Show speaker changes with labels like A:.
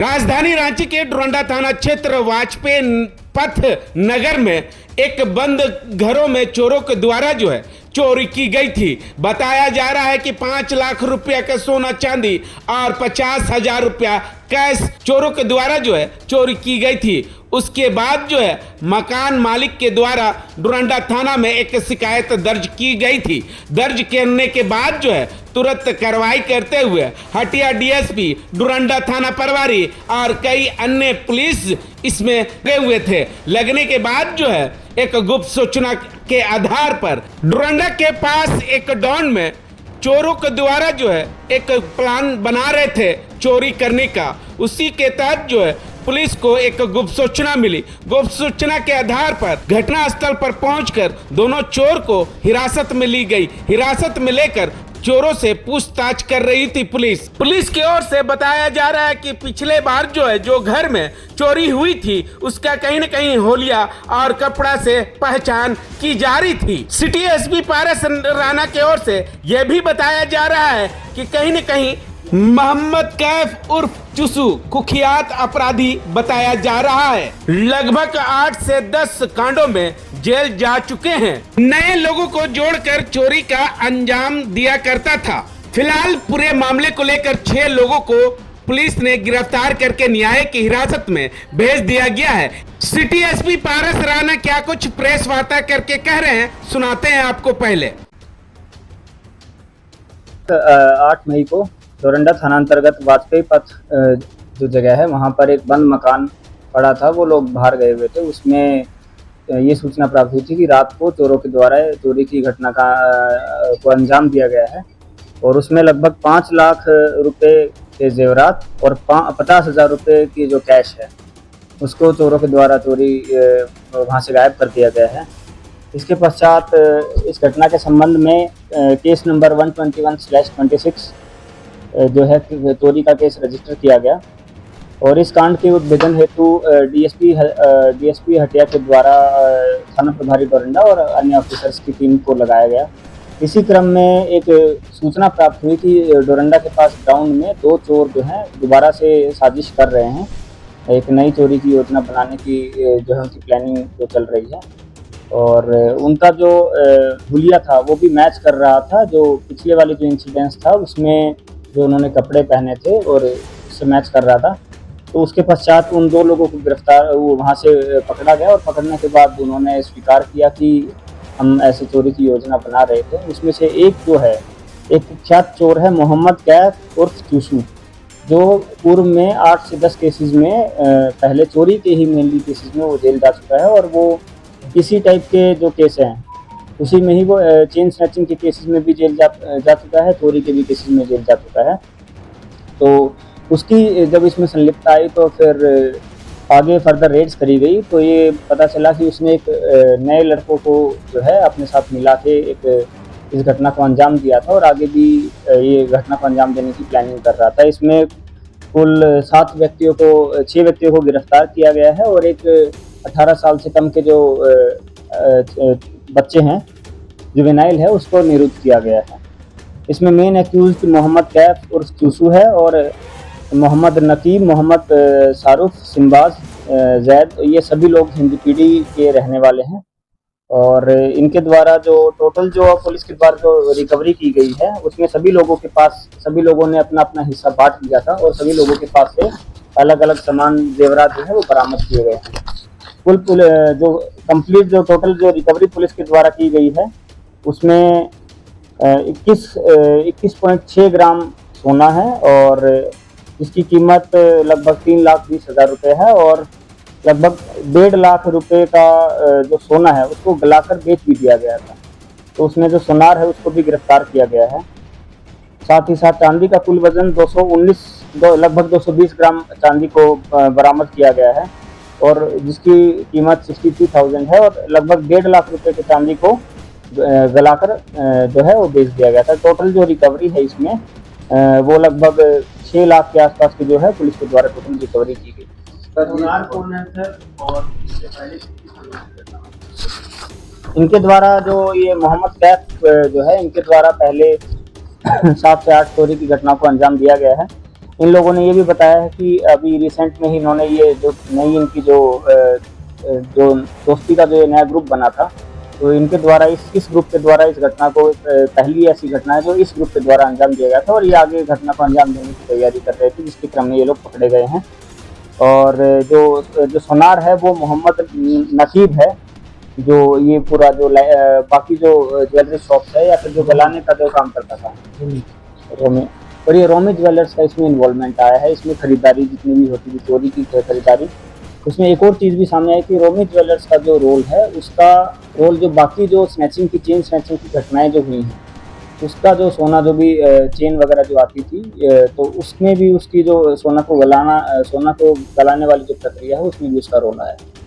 A: राजधानी रांची के डोरंडा थाना क्षेत्र वाजपेयी पथ नगर में एक बंद घरों में चोरों के द्वारा चोरी की गई थी। बताया जा रहा है कि 5 लाख रुपया का सोना चांदी और 50,000 रुपया कैश चोरों के द्वारा चोरी की गई थी। उसके बाद मकान मालिक के द्वारा डोरंडा थाना में एक शिकायत दर्ज की गई थी। दर्ज करने के बाद तुरंत कार्रवाई करते हुए हटिया डीएसपी, डोरंडा थाना प्रभारी और कई अन्य पुलिस इसमें लगे हुए थे। लगने के बाद एक गुप्त सूचना के आधार पर डोरंडा के पास एक डॉन में चोरों के द्वारा एक प्लान बना रहे थे चोरी करने का। उसी के तहत पुलिस को एक गुप्त सूचना मिली। गुप्त सूचना के आधार पर घटनास्थल पर पहुंचकर दोनों चोर को हिरासत में ली गई। हिरासत में लेकर चोरों से पूछताछ कर रही थी पुलिस। पुलिस की ओर से बताया जा रहा है कि पिछले बार जो घर में चोरी हुई थी उसका कहीं न कहीं होलिया और कपड़ा से पहचान की जा रही थी। सिटी एसपी पारस राणा की ओर से यह भी बताया जा रहा है कि कहीं न कहीं मोहम्मद कैफ उर्फ चुसू कुख्यात अपराधी बताया जा रहा है। लगभग 8 से 10 कांडों में जेल जा चुके हैं। नए लोगों को जोड़कर चोरी का अंजाम दिया करता था। फिलहाल पूरे मामले को लेकर 6 लोगों को पुलिस ने गिरफ्तार करके न्याय की हिरासत में भेज दिया गया है। सिटी एसपी पारस राणा क्या कुछ प्रेस वार्ता करके कह रहे हैं, सुनाते हैं आपको। पहले
B: 8 मई को डोरंडा थाना अंतर्गत वाजपेयी पथ जो जगह है वहाँ पर एक बंद मकान पड़ा था। वो लोग बाहर गए हुए थे। उसमें ये सूचना प्राप्त हुई थी कि रात को चोरों के द्वारा चोरी की घटना को अंजाम दिया गया है और उसमें लगभग 5 लाख रुपए के जेवरात और 50,000 रुपये की जो कैश है उसको चोरों के द्वारा चोरी वहाँ से गायब कर दिया गया है। इसके पश्चात इस घटना के संबंध में केस नंबर 121/26 जो है चोरी का केस रजिस्टर किया गया और इस कांड के उद्भेदन हेतु डीएसपी हटिया के द्वारा थाना प्रभारी डोरंडा और अन्य ऑफिसर्स की टीम को लगाया गया। इसी क्रम में एक सूचना प्राप्त हुई कि डोरंडा के पास टाउन में 2 चोर जो हैं दोबारा से साजिश कर रहे हैं। एक नई चोरी की योजना बनाने की जो है उनकी प्लानिंग जो चल रही है और उनका जो हुलिया था वो भी मैच कर रहा था जो पिछले वाले जो इंसिडेंट्स था उसमें जो उन्होंने कपड़े पहने थे और उससे मैच कर रहा था। तो उसके पश्चात उन 2 लोगों को गिरफ्तार वहाँ से पकड़ा गया और पकड़ने के बाद उन्होंने स्वीकार किया कि हम ऐसे चोरी की योजना बना रहे थे। उसमें से एक जो है एक कुख्यात चोर है मोहम्मद कैफ उर्फ चुसू, जो पूर्व में 8 से 10 केसेस में पहले चोरी के ही मेनली केसेस में वो जेल जा चुका है और वो इसी टाइप के जो केस हैं उसी में ही वो चेन स्नैचिंग के केसेस में भी जेल जा चुका है, चोरी के भी केसेस में जेल जा चुका है। तो उसकी जब इसमें संलिप्तता आई तो फिर आगे फर्दर रेड्स करी गई तो ये पता चला कि उसने एक नए लड़कों को जो है अपने साथ मिला के एक इस घटना को अंजाम दिया था और आगे भी ये घटना को अंजाम देने की प्लानिंग कर रहा था। इसमें कुल 6 व्यक्तियों को गिरफ्तार किया गया है और एक 18 साल से कम के जो बच्चे हैं जुवेनाइल है उसको निरुद्ध किया गया है। इसमें मेन एक्यूज्ड मोहम्मद कैफ उर्फ चूसू है और मोहम्मद नकीब, मोहम्मद शाहरुख, सिम्बाज, जैद, ये सभी लोग हिंदी पीढ़ी के रहने वाले हैं और इनके द्वारा जो टोटल जो पुलिस के द्वारा जो रिकवरी की गई है उसमें सभी लोगों ने अपना अपना हिस्सा बांट लिया था और सभी लोगों के पास से अलग अलग सामान जेवरात जो है वो बरामद किए गए हैं। कुल जो कंप्लीट जो टोटल जो रिकवरी पुलिस के द्वारा की गई है उसमें 21.6 ग्राम सोना है और इसकी कीमत लगभग 3,20,000 रुपये है और लगभग 1.5 लाख रुपए का जो सोना है उसको गलाकर बेच भी दिया गया था। तो उसमें जो सोनार है उसको भी गिरफ्तार किया गया है। साथ ही साथ चांदी का कुल वजन लगभग 220 ग्राम चांदी को बरामद किया गया है और जिसकी कीमत 63,000 है और लगभग 1.5 लाख रुपए की चांदी को गलाकर जो है वो बेच दिया गया था। टोटल जो रिकवरी है इसमें वो लगभग 6 लाख के आसपास की जो है पुलिस के द्वारा टोटल रिकवरी की गई।
C: कौन है सर और
B: इनके द्वारा जो ये मोहम्मद कैफ जो है इनके द्वारा पहले 7 से 8 चोरी की घटना को अंजाम दिया गया है इन लोगों ने ये भी बताया है कि अभी रिसेंट में ही इन्होंने ये जो नई इनकी जो दोस्ती का जो नया ग्रुप बना था, तो इनके द्वारा इस ग्रुप के द्वारा इस घटना को पहली ऐसी घटना है जो इस ग्रुप के द्वारा अंजाम दिया गया था, और ये आगे घटना को अंजाम देने की तैयारी कर रहे थे, जिसके क्रम में ये लोग पकड़े गए हैं। और जो सोनार है वो मोहम्मद नकीब है, जो ये पूरा जो बाकी जो ज्वेलरी शॉप है या फिर जो गलाने का जो काम करता था रोमी, और ये रोमी ज्वेलर्स का इसमें इन्वॉल्वमेंट आया है। इसमें खरीदारी जितनी भी होती थी, चोरी की खरीदारी, उसमें एक और चीज़ भी सामने आई कि रोमी ज्वेलर्स का जो रोल है, उसका रोल जो बाकी जो स्नैचिंग की चेन स्नैचिंग की घटनाएं जो हुई हैं, उसका जो सोना जो भी चेन वगैरह जो आती थी, तो उसमें भी उसकी जो सोना को गलाने वाली जो प्रक्रिया है उसमें भी उसका रोल आया है।